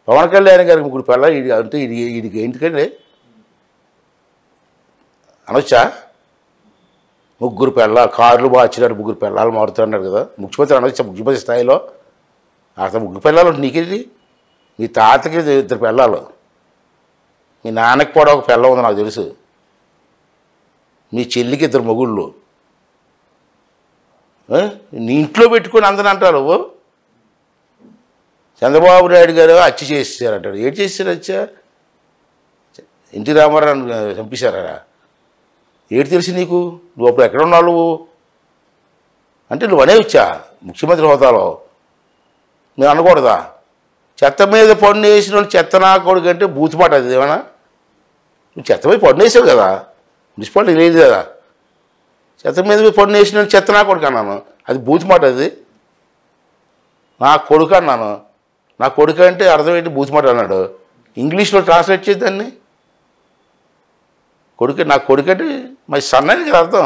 పవన్ కళ్యాణ్ గారికి 3 పిల్లలు అంటే వీడికి ఎందుకండి అనొచ్చా? 3 పిల్లలు కార్లు మార్చినాడు, 3 పిల్లలు మారుతున్నాడు కదా, ముఖ్యమంత్రి అనొచ్చా? ముఖ్యమంత్రి స్థాయిలో అసలు 3 పిల్లలు నీకేంటి? మీ తాతకి 2 పిల్లలు, మీ నాన్నకి కూడా ఒక పిల్ల ఉంది నాకు తెలుసు, మీ చెల్లికి 2 మొగుళ్ళు, నీ ఇంట్లో పెట్టుకొని అందరూ అంటారు చంద్రబాబు నాయుడు గారు హత్య చేసేసారంటాడు. ఏం చేశారు హత్య? ఎన్టీ రామారావు చంపేశారా? ఏడు తెలుసు నీకు? నువ్వు అప్పుడు ఎక్కడ ఉన్నావు నువ్వు అంటే నువ్వు అనే వచ్చా ముఖ్యమంత్రి హోదాలో నేను అనకూడదా? చెత్త మీద పన్ను వేసిన వాళ్ళు చెత్త నా కొడుకు అంటే బూతుమాట అది ఏమన్నా? నువ్వు చెత్త మీద పన్ను వేసావు కదా, మున్సిపాలిటీ లేదు కదా, చెత్త మీద పన్ను వేసిన వాళ్ళు చెత్త నా కొడుకు అన్నాను, అది బూతుమాట. అది నా కొడుకు అన్నాను. నా కొడుకు అంటే అర్థమేంటి? బూతుమాట అన్నాడు. ఇంగ్లీష్లో ట్రాన్స్లేట్ చేద్దాన్ని. కొడుకు నా కొడుకు అంటే మా సన్న అని కదా అర్థం.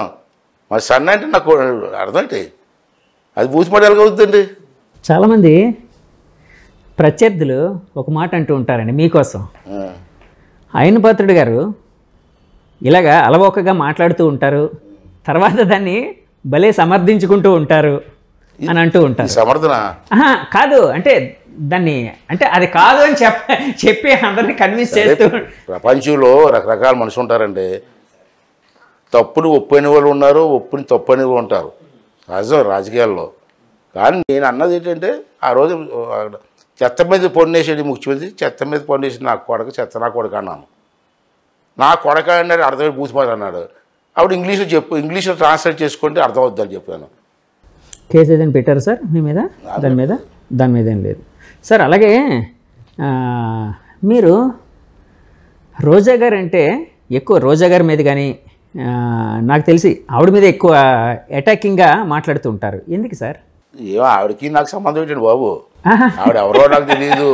మా సన్న అంటే నా అర్థం ఏంటి? అది బూతుమాట ఎలాగవుతుందండి? చాలామంది ప్రత్యర్థులు ఒక మాట అంటూ ఉంటారండి మీకోసం. అయ్యన్నపాత్రుడు గారు ఇలాగా అలవోకగా మాట్లాడుతూ ఉంటారు, తర్వాత దాన్ని భలే సమర్థించుకుంటూ ఉంటారు అని అంటూ ఉంటారు. సమర్థన కాదు అంటే దాన్ని అంటే అది కాదు అని చెప్పి అందరినీ కన్విన్స్ చేస్తూ. ప్రపంచంలో రకరకాల మనుషులు ఉంటారండి. తప్పుని ఒప్పని వాళ్ళు ఉన్నారు, ఒప్పుని తప్పని వాళ్ళు ఉంటారు సహజం రాజకీయాల్లో. కానీ నేను అన్నది ఏంటంటే ఆ రోజు చెత్త మీద పొన్నేసాడు ముఖ్యమంత్రి, చెత్త మీద పొన్నేసి నా కొడక చెత్త నా కొడక అన్నాను. నా కొడక అన్నాడు, అర్థమైంది బూసిపాడు అన్నాడు. అప్పుడు ఇంగ్లీష్లో చెప్పు, ఇంగ్లీష్లో ట్రాన్స్లేట్ చేసుకుంటే అర్థం అవుతుందని చెప్పాను. కేసు ఏదైనా పెట్టారు సార్ మీ మీద? దాని మీద ఏం లేదు సార్. అలాగే మీరు రోజా గారు అంటే ఎక్కువ రోజా గారి మీద కానీ నాకు తెలిసి ఆవిడ మీద ఎక్కువ అటాకింగ్గా మాట్లాడుతూ ఉంటారు. ఎందుకు సార్? ఏమో ఆవిడకి నాకు సంబంధం ఏంటండి బాబు? ఆవిడెవరో నాకు తెలియదు.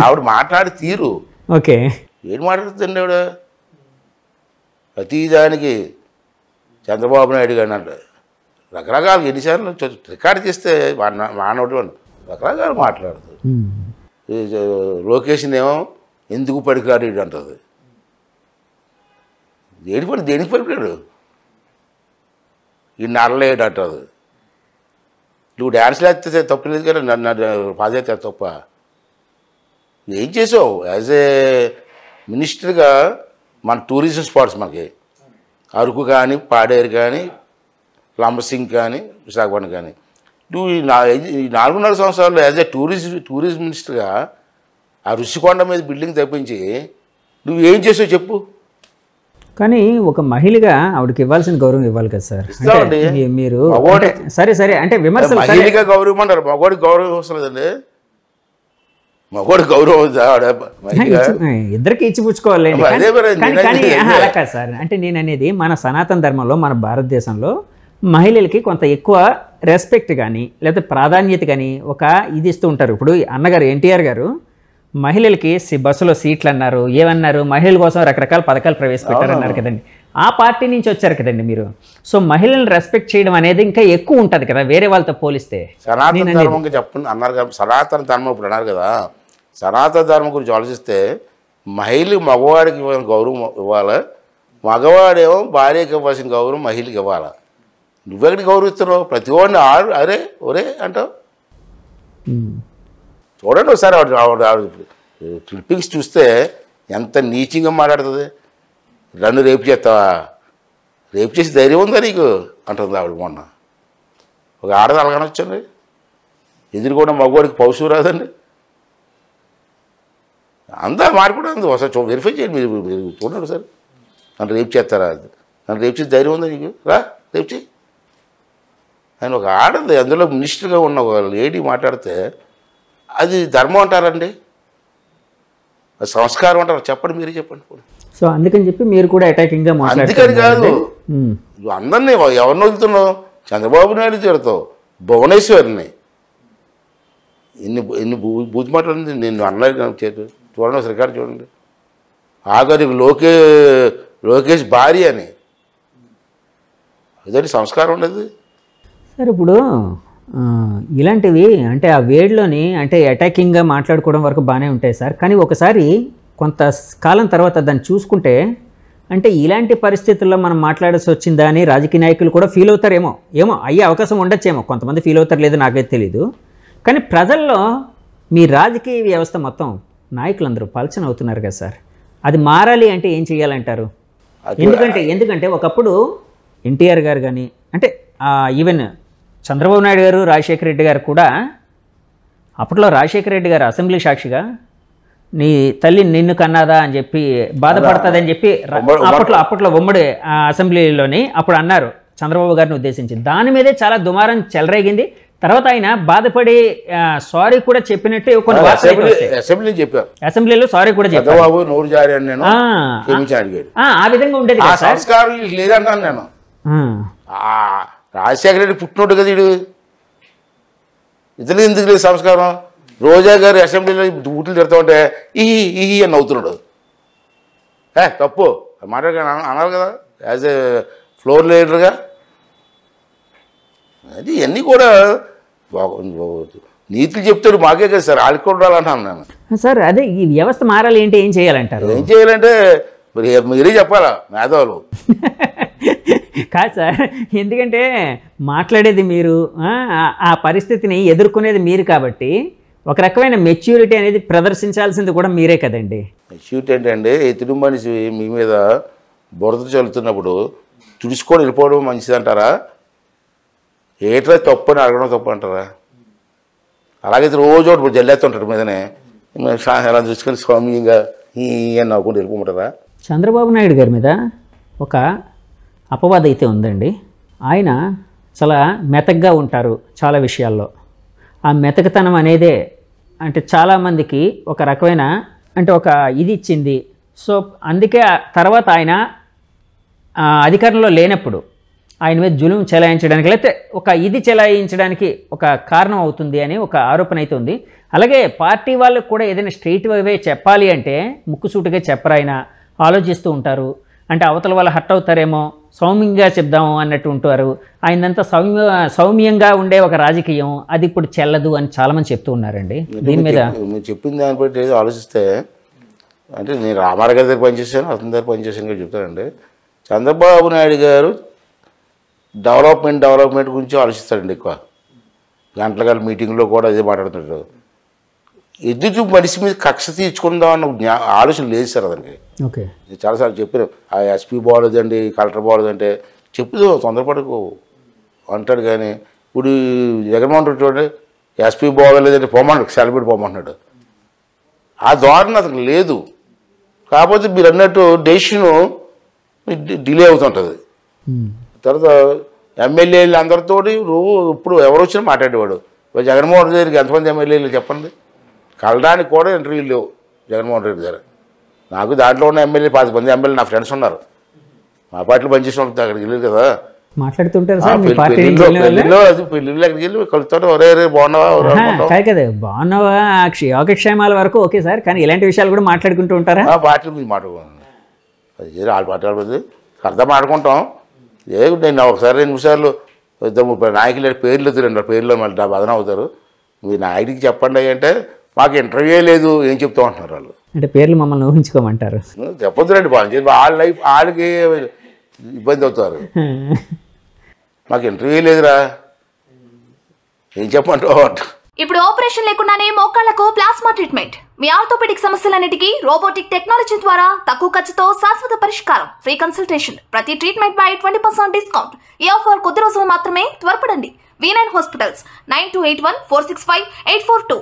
ఆవిడ మాట్లాడి తీరు. ఓకే, ఏం మాట్లాడుతుంది ఆవిడ? ప్రతిదానికి చంద్రబాబు నాయుడు గారిని అంటే రకరకాలు ఎన్నిసార్లు రికార్డు చేస్తే మానవుడు రకరకాలు మాట్లాడుతుంది. లొకేషన్ ఏమో ఎందుకు పడికాడు అంటుంది. దేనికి పడికాడు? ఈ నరలేడు అంటుంది. నువ్వు డ్యాన్స్లు వేస్తే తప్పు లేదు కదా, నన్ను పాదయాత్ర తప్ప. ఏం చేసావు? యాజ్ ఏ మినిస్టర్గా మన టూరిజం స్పాట్స్ మనకి అరకు కానీ, పాడేరు కానీ, లంబసింగ్ కానీ, విశాఖపట్నం కానీ, నువ్వు ఈ 4.5 సంవత్సరాల్లో యాజ్ ఏ టూరిజం మినిస్టర్గా ఆ ఋషికొండ మీద బిల్డింగ్ తప్పించి నువ్వు ఏం చేసావు చెప్పు? కానీ ఒక మహిళగా ఆవిడకి ఇవ్వాల్సిన గౌరవం ఇవ్వాలి కదా సార్. మీరు సరే అంటే విమర్శలు మహిళగా గౌరవం అంటారు, మగవాడికి గౌరవం వస్తుందండి. మగవాడి గౌరవం ఇద్దరికి ఇచ్చిపుచ్చుకోవాలి. అలా కాదు సార్. అంటే నేను అనేది మన సనాతన ధర్మంలో మన భారతదేశంలో మహిళలకి కొంత ఎక్కువ రెస్పెక్ట్ కానీ లేకపోతే ప్రాధాన్యత కానీ ఒక ఇది ఇస్తూ ఉంటారు. ఇప్పుడు అన్నగారు ఎన్టీఆర్ గారు మహిళలకి బస్సులో సీట్లు అన్నారు, ఏమన్నారు, మహిళల కోసం రకరకాల పథకాలు ప్రవేశపెట్టారన్నారు కదండి. ఆ పార్టీ నుంచి వచ్చారు కదండి మీరు. సో మహిళలను రెస్పెక్ట్ చేయడం అనేది ఇంకా ఎక్కువ ఉంటుంది కదా వేరే వాళ్ళతో పోలిస్తే. సనాతన ధర్మం చెప్పండి అన్నారు కదా, సనాతన ధర్మం ఇప్పుడు అన్నారు కదా. సనాతన ధర్మం గురించి ఆలోచిస్తే మగవాడికి గౌరవం ఇవ్వాలి, మగవాడేమో భార్యకి ఇవ్వాల్సిన గౌరవం మహిళకి ఇవ్వాలి. నువ్వెక్కడికి గౌరవిస్తున్నావు? ప్రతి వాడిని అరే ఒరే అంటావు. చూడండి ఒకసారి ఆవిడ క్లిప్పింగ్స్ చూస్తే ఎంత నీచంగా మాట్లాడుతుంది. నన్ను రేపు చేస్తావా? రేపు చేసి ధైర్యం ఉందా నీకు అంటుంది ఆవిడ. మొన్న ఒక ఆడది అలాగనొచ్చండి, ఎదురుకుండా మగవాడికి పౌరుషం రాదండి. అంతా మారిపోవడం ఉంది. ఒకసారి వెరిఫై చేయండి మీరు చూడండి సార్. నన్ను రేపు చేస్తారా? నన్ను రేపు చేసి ధైర్యం ఉందా నీకు? రా రేపు చేయి. ఆయన ఒక ఆడది అందులో మినిస్టర్గా ఉన్న ఒక లేడీ మాట్లాడితే అది ధర్మం అంటారండి, అది సంస్కారం అంటారు? చెప్పండి, మీరే చెప్పండి. సో అందుకని చెప్పి మీరు కూడా అటాకింగ్గా అందుకని కాదు, అందరినీ ఎవరిని వదులుతున్నావు? చంద్రబాబు నాయుడు తిడతావు, భువనేశ్వర్ని ఎన్ని బూత్ మాట్లాడింది నేను అన్నది చూడండి, రికార్డు చూడండి. ఆఖరికి లోకేష్ భార్య అని. అదే సంస్కారం ఉండదు సార్. ఇప్పుడు ఇలాంటివి అంటే ఆ వేడిలోని అంటే అటాకింగ్గా మాట్లాడుకోవడం వరకు బాగానే ఉంటాయి సార్. కానీ ఒకసారి కొంత కాలం తర్వాత దాన్ని చూసుకుంటే అంటే ఇలాంటి పరిస్థితుల్లో మనం మాట్లాడాల్సి వచ్చిందా అని రాజకీయ నాయకులు కూడా ఫీల్ అవుతారేమో, ఏమో అయ్యే అవకాశం ఉండొచ్చేమో. కొంతమంది ఫీల్ అవుతారు, లేదు నాకైతే తెలీదు. కానీ ప్రజల్లో మీ రాజకీయ వ్యవస్థ మొత్తం నాయకులందరూ పలచన అవుతున్నారు కదా సార్. అది మారాలి అంటే ఏం చేయాలంటారు? ఎందుకంటే ఒకప్పుడు ఎన్టీఆర్ గారు కానీ అంటే ఈవెన్ చంద్రబాబు నాయుడు గారు, రాజశేఖర రెడ్డి గారు కూడా అప్పట్లో రాజశేఖర రెడ్డి గారు అసెంబ్లీ సాక్షిగా నీ తల్లి నిన్ను కన్నాదా అని చెప్పి బాధపడుతుందని చెప్పి అప్పట్లో ఉమ్మడి అసెంబ్లీలోని అప్పుడు అన్నారు చంద్రబాబు గారిని ఉద్దేశించి. దాని మీదే చాలా దుమారం చెలరేగింది. తర్వాత ఆయన బాధపడి సారీ కూడా చెప్పినట్టు కొన్ని అసెంబ్లీలో సారీ కూడా చెప్పారు. ఆ విధంగా ఉండేది నేను. రాజశేఖర రెడ్డి పుట్టినోడు కదా వీడు, ఇతను ఎందుకు లేదు సంస్కారం? రోజా గారు అసెంబ్లీలో ఊట్లు తిడతా ఉంటే ఈ అని నవ్వుతున్నాడు. తప్పు మాట్లాడ అన్నారు కదా యాజ్ ఏ ఫ్లోర్ లీడర్గా. అది ఇవన్నీ కూడా నీతులు చెప్తాడు మాకే కదా సార్, వాళ్ళకి కూడా ఉండాలంటున్నాను నేను సార్. అదే ఈ వ్యవస్థ మారాలి అంటే ఏం చేయాలంటారు? ఏం చేయాలంటే మరి మీరే చెప్పాలా మేధావులు. కాదు సార్, ఎందుకంటే మాట్లాడేది మీరు, ఆ పరిస్థితిని ఎదుర్కొనేది మీరు కాబట్టి ఒక రకమైన మెచ్యూరిటీ అనేది ప్రదర్శించాల్సింది కూడా మీరే కదండి. మెచ్యూరిటీ ఏంటంటే ఎదురు మనిషి మీ మీద బురద చల్లుతున్నప్పుడు తుడుచుకొని వెళ్ళిపోవడం మంచిది అంటారా? ఏట్రా తప్పు అని అడగడం తప్పు అంటారా? అలాగైతే రోజు ఒకటి జల్లేస్తుంటాడు మీదనే ఎలా చూసుకొని స్వామ్యంగా అని నవ్వుకుంటూ వెళ్ళిపోమంటారా? చంద్రబాబు నాయుడు గారి మీద ఒక అపవాదం అయితే ఉందండి. ఆయన చాలా మెతగ్గా ఉంటారు చాలా విషయాల్లో. ఆ మెతకతనం అనేదే అంటే చాలామందికి ఒక రకమైన అంటే ఒక ఇది ఇచ్చింది. సో అందుకే తర్వాత ఆయన అధికారంలో లేనప్పుడు ఆయన మీద జులుం చెలాయించడానికి లేకపోతే ఒక ఇది చెలాయించడానికి ఒక కారణం అవుతుంది అని ఒక ఆరోపణ అయితే ఉంది. అలాగే పార్టీ వాళ్ళకు కూడా ఏదైనా స్ట్రైట్ వే చెప్పాలి అంటే ముక్కుసూటిగా చెప్పరు, ఆయన ఆలోచిస్తూ ఉంటారు. అంటే అవతల వాళ్ళు హర్ట్ అవుతారేమో, సౌమ్యంగా చెప్దాము అన్నట్టు ఉంటారు. ఆయనంతా సౌమ్యంగా ఉండే ఒక రాజకీయం అది ఇప్పుడు చెల్లదు అని చాలామంది చెప్తూ ఉన్నారండి. దీని మీద మీరు చెప్పిన దాన్ని బట్టి ఆలోచిస్తే అంటే నేను రామారావు గారి దగ్గర పనిచేశాను, అతని దగ్గర పనిచేశాను కూడా చెప్తానండి. చంద్రబాబు నాయుడు గారు డెవలప్మెంట్ గురించి ఆలోచిస్తాడండి ఎక్కువ. గంటల మీటింగ్లో కూడా అదే మాట్లాడుతుంటాడు. ఎదుటి మనిషి మీద కక్ష తీర్చుకుందాం అన్న ఆలోచన లేదు సార్ అతనికి. ఓకే, చాలాసార్లు చెప్పాను ఆ ఎస్పీ బాగోలేదండి, కలెక్టర్ బాగోలేదంటే చెప్పుదు తొందరపడకు అంటాడు. కానీ ఇప్పుడు జగన్మోహన్ రెడ్డి చూడండి, ఎస్పీ బాగోలేదంటే పోమన్నాడు, సెలబ్రిటీ పోమంటున్నాడు. ఆ ధోరణి అతనికి లేదు. కాకపోతే మీరు అన్నట్టు డెసిషను డిలే అవుతుంటుంది. తర్వాత ఎమ్మెల్యేలు అందరితో ఇప్పుడు ఎవరు వచ్చినా మాట్లాడేవాడు. జగన్మోహన్ రెడ్డి దగ్గరికి ఎంతమంది ఎమ్మెల్యేలు చెప్పండి? కలడానికి కూడా ఇంటర్వ్యూలు లేవు జగన్మోహన్ రెడ్డి గారు. నాకు దాంట్లో ఉన్న ఎమ్మెల్యే 10 మంది ఎమ్మెల్యే నా ఫ్రెండ్స్ ఉన్నారు. మా పార్టీలో పనిచేసిన వాళ్ళకి అక్కడికి వెళ్ళారు కదా, మాట్లాడుతుంటారు. పెళ్ళిళ్ళు అక్కడికి వెళ్ళి కలుపుతాడు, ఒరే బాగున్నావా కదా, బాగున్నావా యోగక్షేమాల వరకు ఓకే సార్. కానీ ఇలాంటి విషయాలు కూడా మాట్లాడుకుంటూ ఉంటారా? పార్టీల గురించి మాట్లాడుకున్నాను. అది వాళ్ళ పార్టీ సరదా మాట్లాడుకుంటాం. నేను ఒకసారి 2 నిమిషాలు 30 నాయకులు పేర్లు 2 పేర్లు మళ్ళీ బదన అవుతారు. మీరు నాయకుడికి చెప్పండి అంటే మాకు ఇంటర్వ్యూ లేదు ఏం చెప్తాం అంటున్నారు వాళ్ళు. అంటే పేర్లు మమ్మల్ని ఊహించుకోమంటారు. చెప్పొద్దురండి, వాళ్ళ లైఫ్ వాళ్ళకి ఇబ్బంది అవుతారు. మాకు ఇంటర్వ్యూ లేదురా ఏం చెప్పమంటావు అంట. ఇప్పుడు ఆపరేషన్ లేకుండానే మోకాళ్లకు ప్లాస్మా ట్రీట్మెంట్. మీ ఆర్థోపెడిక్ సమస్యలన్నిటికీ రోబోటిక్ టెక్నాలజీ ద్వారా తక్కువ ఖర్చుతో శాశ్వత పరిష్కారం. ఫ్రీ కన్సల్టేషన్, ప్రతి ట్రీట్మెంట్ పై 20% డిస్కౌంట్. ఈ ఆఫర్ కొద్ది రోజులు మాత్రమే, త్వరపడండి. V9 hospitals 9281465842.